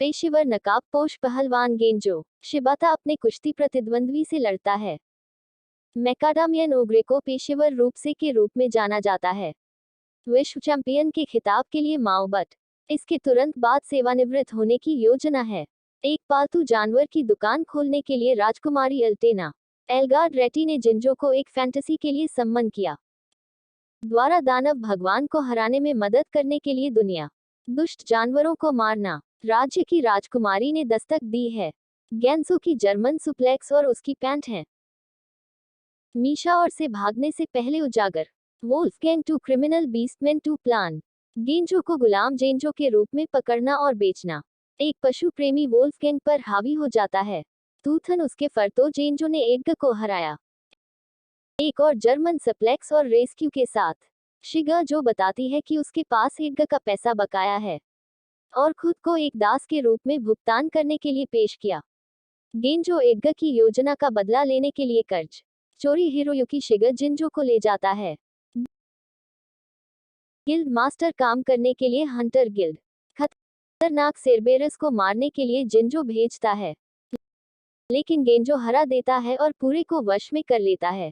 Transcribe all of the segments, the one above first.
पेशेवर नकाबपोश पहलवान गेंजो शिबाता अपने कुश्ती प्रतिद्वंद्वी से लड़ता है। मैकाडामियन ओग्रे को पेशेवर रूप से के रूप में जाना जाता है। विश्व चैंपियन के खिताब के लिए माओबट इसके तुरंत बाद सेवानिवृत्त होने की योजना है। एक पालतू जानवर की दुकान खोलने के लिए राजकुमारी अल्टेना एल्गार्ड रेटी ने जिंजो को एक फैंटेसी के लिए सम्मन किया। द्वारा दानव भगवान को हराने में मदद करने के लिए दुनिया दुष्ट जानवरों को मारना राज्य की राजकुमारी ने दस्तक दी है। गेंजो की जर्मन सुप्लेक्स और उसकी पैंट है। मीशा और से भागने से पहले उजागर Wolfgang to criminal Beastman to plan Genzo को गुलाम जेंजो के रूप में पकड़ना और बेचना। एक पशु प्रेमी वोल्फगैंग पर हावी हो जाता है। तूथन उसके फरतो जेंजो ने एडगर को हराया। एक और जर्मन सप्लेक्स और रेस्क्यू के साथ शिगा जो बताती है कि उसके पास एडगर का पैसा बकाया है और खुद को एक दास के रूप में भुगतान करने के लिए पेश किया। गेंजो एडगर की योजना का बदला लेने के लिए कर्ज चोरी हिरोयुकी शिगा जिंजो को ले जाता है। गिल्ड मास्टर काम करने के लिए हंटर गिल्ड खतरनाक सेरबेरस को मारने के लिए जिंजो भेजता है, लेकिन गेंजो हरा देता है और पूरे को वश में कर लेता है।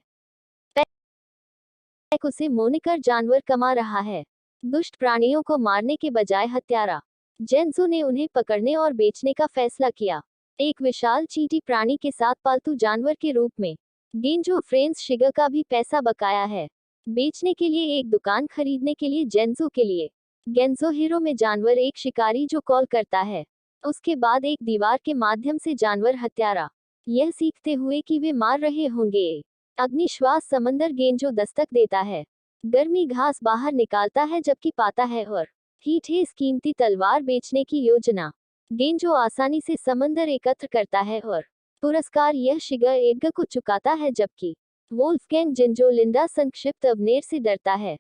पैक उसे मोनिकर जानवर कमा रहा है। दुष्ट प्राणियों को मारने के बजाय हत्यारा जेंजो ने उन्हें पकड़ने और बेचने का फैसला किया। एक विशाल चींटी प्राणी के साथ पालतू जानवर के रूप में गेंजो फ्रेंड्स शिगा का भी पैसा बकाया है। बेचने के लिए एक दुकान खरीदने के लिए जेंजो के लिए गेंजो हीरो में जानवर एक शिकारी जो कॉल करता है। उसके बाद एक दीवार के माध्यम से जानवर हत्यारा यह सीखते हुए कि वे मार रहे होंगे। अग्निश्वास समंदर गेंजो दस्तक देता है। गर्मी घास बाहर निकालता है जबकि पाता है और हीठेस कीमती तलवार बेचने की योजना। गेंजो आसानी से समंदर एकत्र करता है और पुरस्कार यह शिगा एडगर को चुकाता है, जबकि वोल्फगैंग जिंजो लिंडा संक्षिप्त अवनेर से डरता है।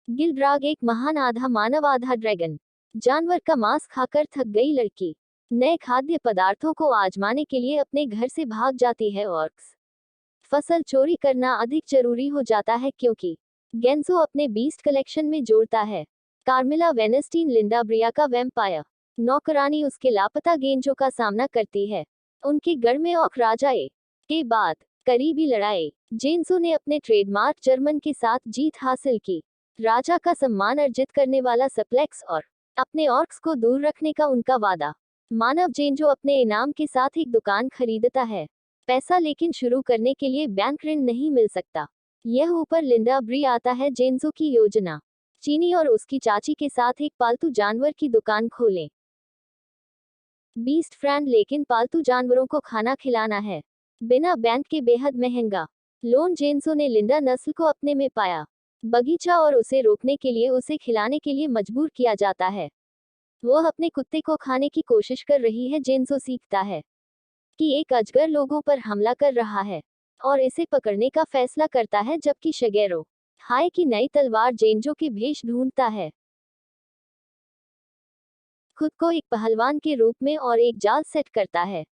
गिल्ड्राग एक महान आधा मानव आधा ड्रैगन जानवर का मांस खाकर थक गई लड़की नए खाद्य पदार्थों को आजमाने के लिए अपने घर से भाग जाती है। ऑर्क्स फसल चोरी करना अधिक जरूरी हो जाता है क्योंकि गेंजो अपने बीस्ट कलेक्शन में जोड़ता है। कार्मिला वेनेस्टीन लिंडा ब्रिया का वैम्पायर नौकरानी उसके लापता गेंजो का सामना करती है। उनके गढ़ में ऑक राजाए के बाद करीबी लड़ाई जेंजो ने अपने ट्रेडमार्क जर्मन के साथ जीत हासिल की। राजा का सम्मान अर्जित करने वाला सप्लेक्स और अपने ऑर्क्स को दूर रखने का उनका वादा। मानव जेंजो अपने इनाम के साथ एक दुकान खरीदता है पैसा, लेकिन शुरू करने के लिए बैंक ऋण नहीं मिल सकता। यह ऊपर लिंडा ब्री आता है जेंजो की योजना चीनी और उसकी चाची के साथ एक पालतू जानवर की दुकान खोलें। बीस्ट फ्रेंड लेकिन पालतू जानवरों को खाना खिलाना है बिना बैंक के बेहद महंगा लोन। जेंजो ने लिंडा नस्ल को अपने में पाया बगीचा और उसे रोकने के लिए उसे खिलाने के लिए मजबूर किया जाता है। वह अपने कुत्ते को खाने की कोशिश कर रही है। जेंजो सीखता है कि एक अजगर लोगों पर हमला कर रहा है और इसे पकड़ने का फैसला करता है, जबकि शिगेरो हाय की नई तलवार जेंजो के भेष ढूंढता है। खुद को एक पहलवान के रूप में और एक जाल सेट करता है।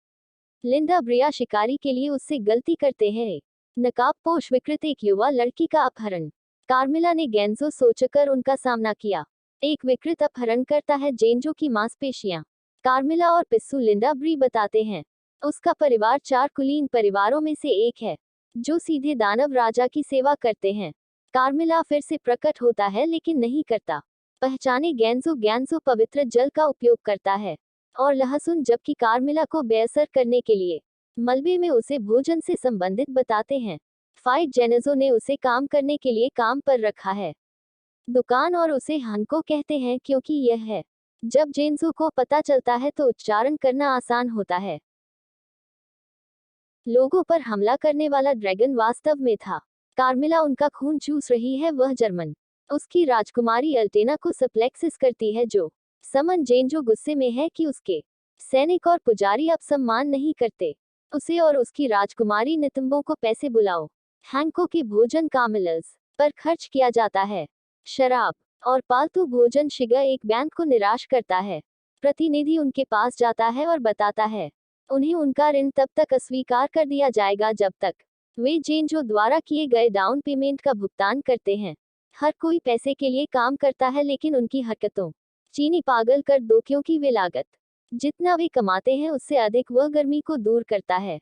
लिंडा ब्रिया शिकारी के लिए उससे गलती करते हैं। नकाबपोश विकृत एक युवा लड़की का अपहरण कार्मिला ने गेंजो सोचकर उनका सामना किया। एक विकृत अपहरण करता है जेंजो की मांसपेशियां। कार्मिला और पिस्सू लिंडा ब्री बताते हैं उसका परिवार 4 कुलीन परिवारों में से एक है जो सीधे दानव राजा की सेवा करते हैं। कार्मिला फिर से प्रकट होता है लेकिन नहीं करता पहचाने गेंजो पवित्र जल का उपयोग करता है और लहसुन, जबकि कार्मिला को बेअसर करने के लिए मलबे में उसे भोजन से संबंधित बताते हैं। फाइट जेनेजो ने उसे काम करने के लिए काम पर रखा है दुकान और उसे हनको कहते हैं क्योंकि यह है। जब जेंजो को पता चलता है तो उच्चारण करना आसान होता है। लोगों पर हमला करने वाला ड्रैगन वास्तव में था। कार्मिला उनका खून चूस रही है। वह जर्मन उसकी राजकुमारी अल्टेना को सप्लेक्सिस करती है जो समन जेंजो गुस्से में है कि उसके सैनिक और पुजारी अब सम्मान नहीं करते उसे और उसकी राजकुमारी नितंबों को पैसे बुलाओ। हैंको के भोजन कामिलस पर खर्च किया जाता है। शराब और पालतू भोजन शिगा एक बैंक को निराश करता है। प्रतिनिधि उनके पास जाता है और बताता है उन्हें उनका ऋण तब तक अस्वीकार कर दिया जाएगा जब तक वे जेंजो द्वारा किए गए डाउन पेमेंट का भुगतान करते हैं। हर कोई पैसे के लिए काम करता है लेकिन उनकी हरकतों चीनी पागल कर दो क्योंकि वे लागत जितना वे कमाते हैं उससे अधिक वह गर्मी को दूर करता है।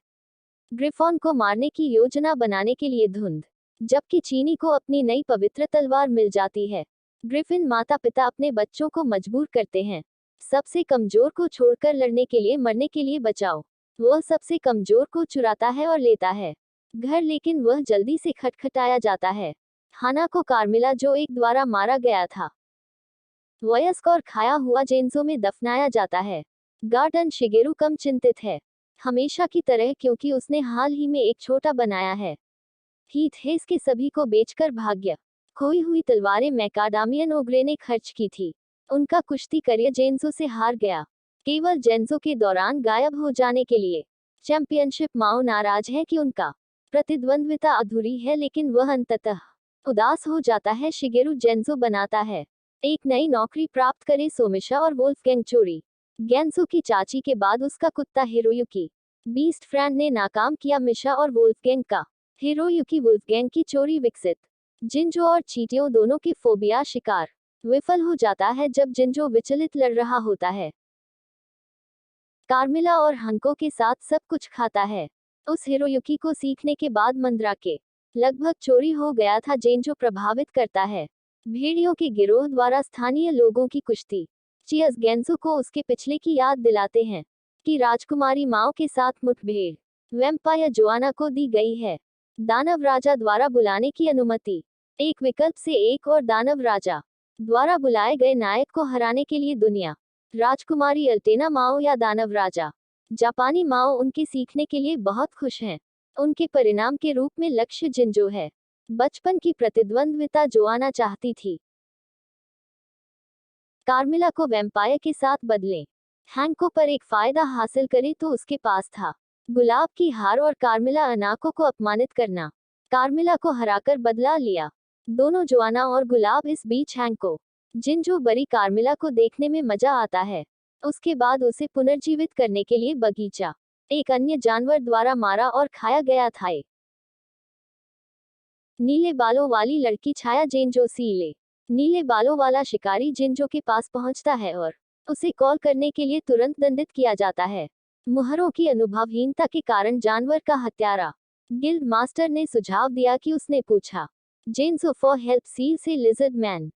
ग्रिफॉन को मारने की योजना बनाने के लिए धुंध, जबकि चीनी को अपनी नई पवित्र तलवार मिल जाती है। ग्रिफिन माता पिता अपने बच्चों को मजबूर करते हैं, सबसे कमजोर को छोड़कर लड़ने के लिए मरने के लिए बचाओ। वह सबसे कमजोर को चुराता है और लेता है घर, लेकिन वह जल्दी से खटखटाया जाता है। हाना को कार्मिला जो एक द्वारा मारा गया था, वयस्क और खाया हुआ जेन्जो में दफनाया जाता है। गार्डन शिगेरू कम चिंतित है, हमेशा की तरह, क्योंकि उसने हाल ही में एक छोटा बनाया है। हीथ हेस के सभी को बेचकर भाग्य खोई हुई तलवारें मैकाडामियन ओग्रे ने खर्च की थी। उनका कुश्ती करियर जेन्जो से हार गया, केवल जेन्जो के दौरान गायब हो जाने के लिए। चैंपियनशिप माओ नाराज है कि उनका प्रतिद्वंद्विता अधूरी है, लेकिन वह अंततः उदास हो जाता है। शिगेरू जेन्जो बनाता है एक नई नौकरी प्राप्त करे सोमिशा और वोल्फगैंग चोरी। गेंसो की चाची के बाद उसका कुत्ता हिरोयुकी बीस्ट फ्रेंड ने नाकाम किया मिशा और वोल्फगैंग का। हिरोयुकी वुल्फगैंग की चोरी विकसित जिंजो और चींटियों दोनों की फोबिया शिकार विफल हो जाता है जब जिंजो विचलित लड़ रहा होता है। कार्मिला और हंको के साथ सब कुछ खाता है। उस हिरोयुकी को सीखने के बाद मंद्रा के लगभग चोरी हो गया था। जिंजो प्रभावित करता है भेड़ियों के गिरोह द्वारा स्थानीय लोगों की कुश्ती। चियस गेंसो को उसके पिछले की याद दिलाते हैं कि राजकुमारी माओ के साथ मुठभेड़ वैम्पायर जोआना को दी गई है। दानव राजा द्वारा बुलाने की अनुमति, एक विकल्प से एक और दानव राजा द्वारा बुलाए गए नायक को हराने के लिए दुनिया। राजकुमारी अल्टेना माओ या दानव राजा। जापानी माओ उनके सीखने के लिए बहुत खुश हैं। उनके परिणाम के रूप में लक्ष्य जिंजो है। बचपन की प्रतिद्वंद्विता जोआना चाहती थी कार्मिला को वैम्पायर के साथ बदलें। हैंको पर एक फायदा हासिल करे तो उसके पास था गुलाब की हार और कार्मिला अनाको को अपमानित करना। कार्मिला को हराकर बदला लिया। दोनों जोआना और गुलाब। इस बीच हैंको जिंजो बरी कार्मिला को देखने में मजा आता है। उसके बाद उसे पुनर्जीवित करने के लिए बगीचा एक अन्य जानवर द्वारा मारा और खाया गया था। नीले बालों वाली लड़की छाया जिंजो सीले नीले बालों वाला शिकारी जिंजो के पास पहुंचता है और उसे कॉल करने के लिए तुरंत दंडित किया जाता है। मुहरों की अनुभवहीनता के कारण जानवर का हत्यारा गिल्ड मास्टर ने सुझाव दिया कि उसने पूछा जिंजो फॉर हेल्प सील से लिजर्ड मैन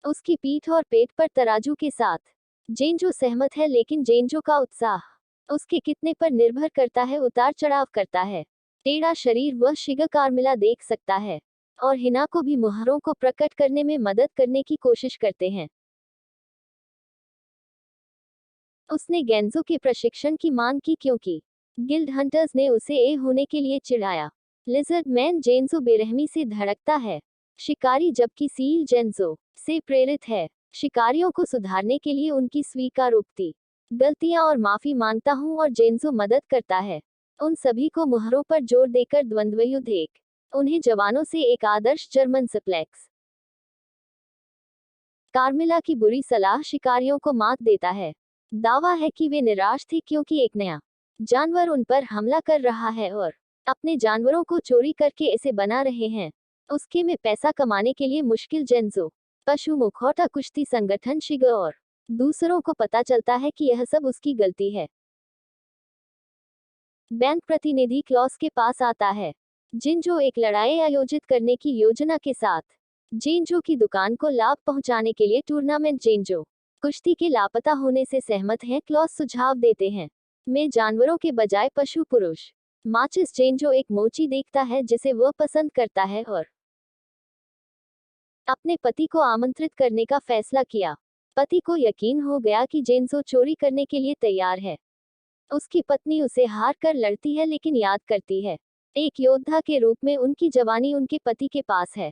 उसकी पीठ और पेट पर तराजू के साथ। जिंजो सहमत है, लेकिन जिंजो का उत्साह उसके कितने पर निर्भर करता है, उतार चढ़ाव करता है। टेढ़ा शरीर वह शिगा कार्मिला देख सकता है और हिना को भी मुहरों को प्रकट करने में मदद करने की कोशिश करते हैं। उसने गेंजो के प्रशिक्षण की मांग की क्योंकि गिल्ड हंटर्स ने उसे ए होने के लिए चिढ़ाया। लिजर्ड मैन जेंजो बेरहमी से धड़कता है शिकारी, जबकि सील जेंजो से प्रेरित है। शिकारियों को सुधारने के लिए उनकी स्वीकारोक्ति, गलतियां और माफी मांगता हूं, और जेंजो मदद करता है उन सभी को मुहरों पर जोर देकर द्वंद्वयुद्ध एक उन्हें जवानों से एक आदर्श जर्मन सिप्लेक्स। कार्मिला की बुरी सलाह शिकारियों को मात देता है। दावा है कि वे निराश थे क्योंकि एक नया जानवर उन पर हमला कर रहा है और अपने जानवरों को चोरी करके इसे बना रहे हैं उसके में पैसा कमाने के लिए। मुश्किल जेंजो पशु मुखौटा कुश्ती संगठन शिगा और दूसरों को पता चलता है कि यह सब उसकी गलती है। बैंक प्रतिनिधि क्लॉस के पास आता है जिंजो एक लड़ाई आयोजित करने की योजना के साथ। जिंजो की दुकान को लाभ पहुंचाने के लिए टूर्नामेंट। जिंजो कुश्ती के लापता होने से सहमत हैं। क्लॉस सुझाव देते हैं में जानवरों के बजाय पशु पुरुष माचिस। जिंजो एक मोची देखता है जिसे वह पसंद करता है और अपने पति को आमंत्रित करने का फैसला किया। पति को यकीन हो गया कि जिंजो चोरी करने के लिए तैयार है। उसकी पत्नी उसे हार कर लड़ती है, लेकिन याद करती है एक योद्धा के रूप में उनकी जवानी उनके पति के पास है।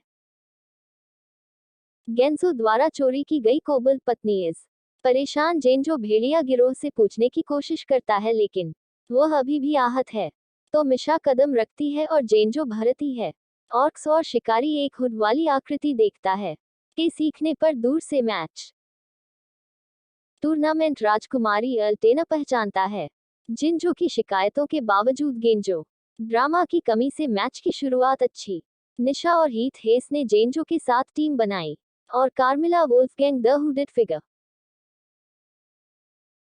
गेंसो द्वारा चोरी की गई कोबल पत्नी इस परेशान जिंजो भेड़िया गिरोह से पूछने की कोशिश करता है, लेकिन वह अभी भी आहत है। तो मिशा कदम रखती है और जिंजो भरती है। ऑर्क्स और शिकारी एक हुड वाली आकृति देखता है के सीखने पर दूर से मैच टूर्नामेंट। राजकुमारी अल्टेना पहचानता है जिंजो की शिकायतों के बावजूद गेंजो ड्रामा की कमी से मैच की शुरुआत अच्छी। निशा और हीथ हेस ने जिंजो के साथ टीम बनाई। और कार्मिला वोल्फगैंग द हुडेड फिगर।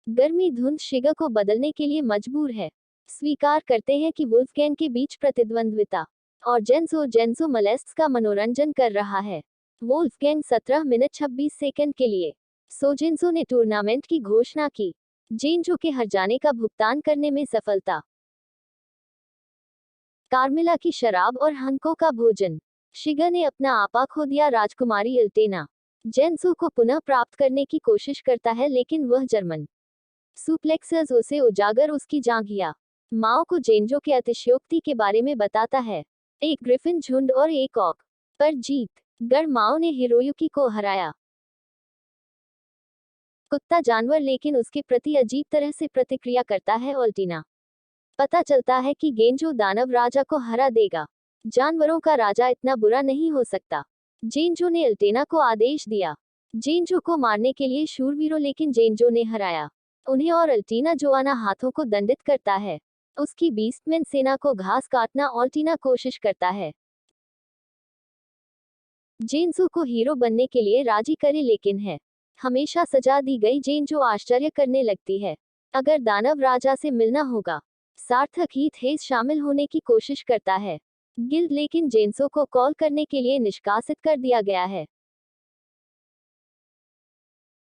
गर्मी धुंध शिगा को बदलने के लिए मजबूर है। स्वीकार करते हैं कि वुल्फगैंग के बीच प्रतिद्वंद्विता और जेंसो मलेस्क का मनोरंजन कर रहा है। वुल्फगैंग 17 मिनट 26 सेकंड के लिए। सोजेंसो ने टूर्नामेंट की घोषणा की। जेंजो के हर जाने का भुगतान करने में सफलता। कार्मिला की शराब और हंको का भोजन। शिगा ने अपना आपा खो दिया। राजकुमारी इल्टेना जेंसो को पुनः प्राप्त करने की कोशिश करता है, लेकिन वह जर्मन सुप्लेक्सर्स उसे उजागर उसकी जांघिया। माओ को जेंजो के अतिशयोक्ति के बारे में बताता है। एक ग्रिफिन झुंड और एक ऑक पर जीत। गढ़ माओ ने हिरोयुकी को हराया। कुत्ता जानवर लेकिन उसके प्रति अजीब तरह से प्रतिक्रिया करता है। ओल्टीना पता चलता है कि गेंजो दानव राजा को हरा देगा। जानवरों का राजा इतना बुरा नहीं हो सकता। जेंजो ने अल्टेना को आदेश दिया जेंजो को मारने के लिए शूरवीरों, लेकिन जेंजो ने हराया उन्हें और अल्टीना जोआना हाथों को दंडित करता है। उसकी बीस्टमैन सेना को घास काटना ऑल्टीना कोशिश करता है जेंजो को हीरो बनने के लिए राजी करे, लेकिन है हमेशा सजा दी गई। जेंजो आश्चर्य करने लगती है। अगर दानव राजा से मिलना होगा। सार्थक हीथ हेस शामिल होने की कोशिश करता है गिल्ड, लेकिन जेंसो को कॉल करने के लिए निष्कासित कर दिया गया है।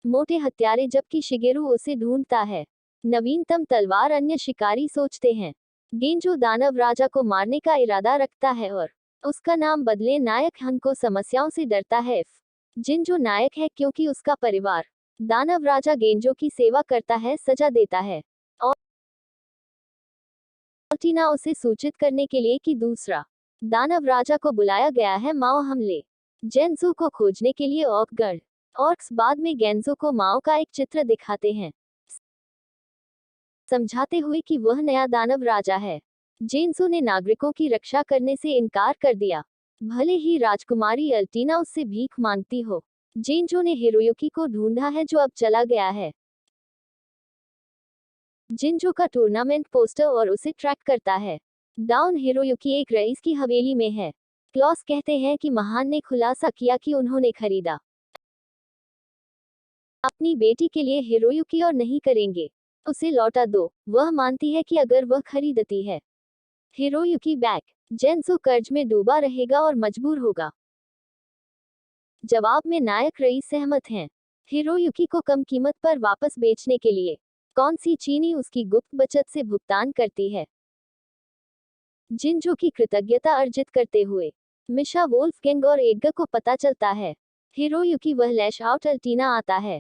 मोटे हत्यारे जबकि शिगेरू उसे ढूंढता है। नवीनतम तलवार अन्य शिकारी सोचते हैं गेंजो दानव राजा को मारने का इरादा रखता है और उसका नाम बदले नायक हंको समस्याओं से डरता है। जिंजो नायक है क्योंकि उसका परिवार दानव राजा गेंजो की सेवा करता है, सजा देता है और टीना उसे सूचित करने के लिए कि दूसरा दानव राजा को बुलाया गया है। माओ हमले जेंजो को खोजने के लिए ऑकगढ़ ऑर्क्स बाद में गेंजो को माओ का एक चित्र दिखाते हैं, समझाते हुए कि वह नया दानव राजा है। जेंजो ने नागरिकों की रक्षा करने से इनकार कर दिया, भले ही राजकुमारी अल्टीना उससे भीख मांगती हो। जेंजो ने हिरोयुकी को ढूंढा है जो अब चला गया है। जिंजो का टूर्नामेंट पोस्टर और उसे ट्रैक करता है। डाउन हिरोयुकी एक रईस की हवेली में है। क्लॉस कहते हैं कि महान ने खुलासा किया कि उन्होंने खरीदा अपनी बेटी के लिए हिरोयुकी और नहीं करेंगे उसे लौटा दो। वह मानती है कि अगर वह खरीदती है हिरोयुकी बैक, जेंसो कर्ज में डूबा रहेगा और मजबूर होगा। जवाब में नायक रईस सहमत हैं हिरोयुकी को कम कीमत पर वापस बेचने के लिए। कौन सी चीनी उसकी गुप्त बचत से भुगतान करती है। जिंजो की कृतज्ञता अर्जित करते हुए मिशा वोल्फगैंग और एडगर को पता चलता है हिरोयुकी वह लैश आउट अल्टीना आता है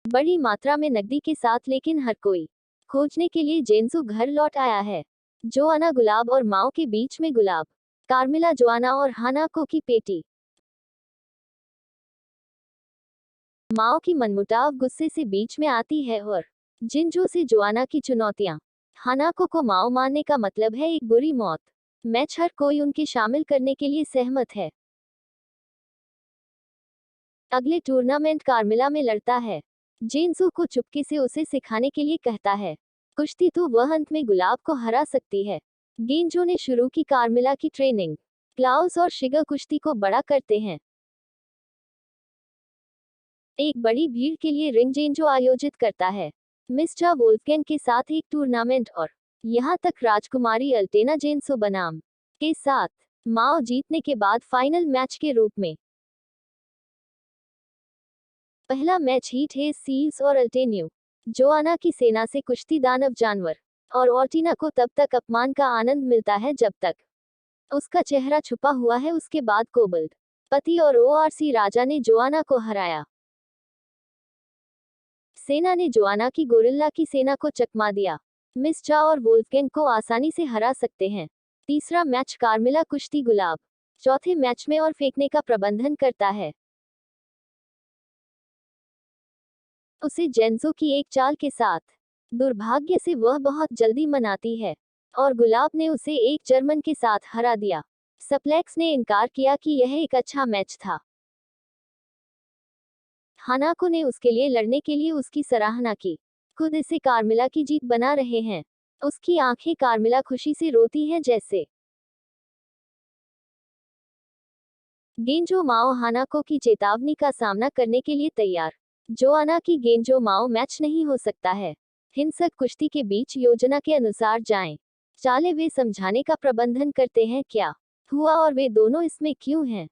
बड़ी मात्रा में नकदी के साथ, लेकिन हर कोई खोजने के लिए जेंसो घर लौट आया है। जोआना गुलाब और माओ के बीच में गुलाब। कार्मिला जोआना और हानाको की पेटी। माओ की मनमुटाव गुस्से से बीच में आती है और जिंजो से जोआना की चुनौतियां। हानाको को माओ मारने का मतलब है एक बुरी मौत। मैच हर कोई उनके शामिल करने के लिए सहमत है। अगले टूर्नामेंट कार्मिला में लड़ता है। जेंसो को चुपके से उसे सिखाने के लिए कहता है कुश्ती, तो वह अंत में गुलाब को हरा सकती है। गेंजो ने शुरू की कार्मिला की ट्रेनिंग। क्लाउस और शिगा कुश्ती को बड़ा करते हैं। एक बड़ी भीड़ के लिए रिंग जेंजो आयोजित करता है मिस्टर वोल्फगैंग के साथ एक टूर्नामेंट और यहाँ तक राजकुमारी अल्टेना जेंसो बनाम के साथ। माओ जीतने के बाद फाइनल मैच के रूप में पहला मैच हीट हेज सील्स और अल्टेन्यू जोआना की सेना से कुश्ती दानव जानवर और ऑर्टिना को तब तक अपमान का आनंद मिलता है जब तक उसका चेहरा छुपा हुआ है। उसके बाद कोबल्ड पति और ओआरसी राजा ने जोआना को हराया। सेना ने जोआना की गोरिल्ला की सेना को चकमा दिया। मिस्ट्रा और वोल्फगैंग को आसानी से हरा सकते हैं। तीसरा मैच कार्मिला कुश्ती गुलाब चौथे मैच में और फेंकने का प्रबंधन करता है। उसे जेंजो की एक चाल के साथ दुर्भाग्य से वह बहुत जल्दी मनाती है और गुलाब ने उसे एक जर्मन के साथ हरा दिया। सप्लेक्स ने इनकार किया कि यह एक अच्छा मैच था। हानाको ने उसके लिए लड़ने के लिए उसकी सराहना की। खुद इसे कार्मिला की जीत बना रहे हैं। उसकी आंखें कार्मिला खुशी से रोती हैं जैसे गेंजो माओ हानाको की चेतावनी का सामना करने के लिए तैयार। जोआना की गेंजो माओ मैच नहीं हो सकता है। हिंसक कुश्ती के बीच योजना के अनुसार जाएं। चाले वे समझाने का प्रबंधन करते हैं क्या हुआ और वे दोनों इसमें क्यों हैं।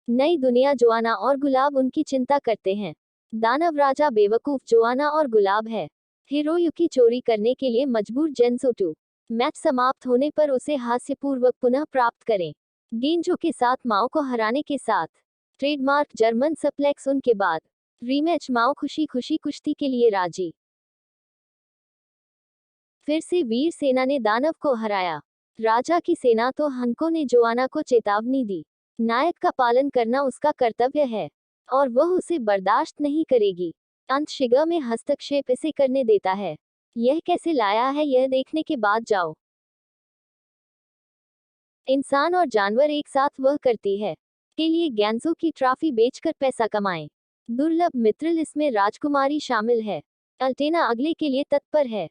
नई दुनिया जोआना और गुलाब उनकी चिंता करते हैं। दानव राजा बेवकूफ जोआना और गुलाब है। हिरोयुकी चोरी करने के लिए मजबूर जेन्सोटू। मैच समाप्त होने पर उसे हास्यपूर्वक पुनः प्राप्त करें। गेंजो के साथ माओ को हराने के साथ ट्रेडमार्क जर्मन सप्लेक्स उनके बाद रीमैच माओ खुशी खुशी कुश्ती के लिए राजी। फिर से वीर सेना ने दानव को हराया। राजा की सेना तो हंको ने जोआना को चेतावनी दी। नायक का पालन करना उसका कर्तव्य है और वह उसे बर्दाश्त नहीं करेगी। अंत शिगा में हस्तक्षेप इसे करने देता है। यह कैसे लाया है यह देखने के बाद जाओ। इंसान और जानवर एक साथ वह करती है के लिए गैंजो की ट्रॉफी बेचकर पैसा कमाएं। दुर्लभ मित्र इसमें राजकुमारी शामिल है। अल्टेना अगले के लिए तत्पर है।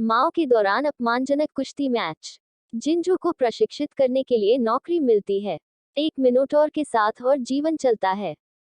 माओ के दौरान अपमानजनक कुश्ती मैच। जिंजो को प्रशिक्षित करने के लिए नौकरी मिलती है। एक मिनोटॉर के साथ और जीवन चलता है।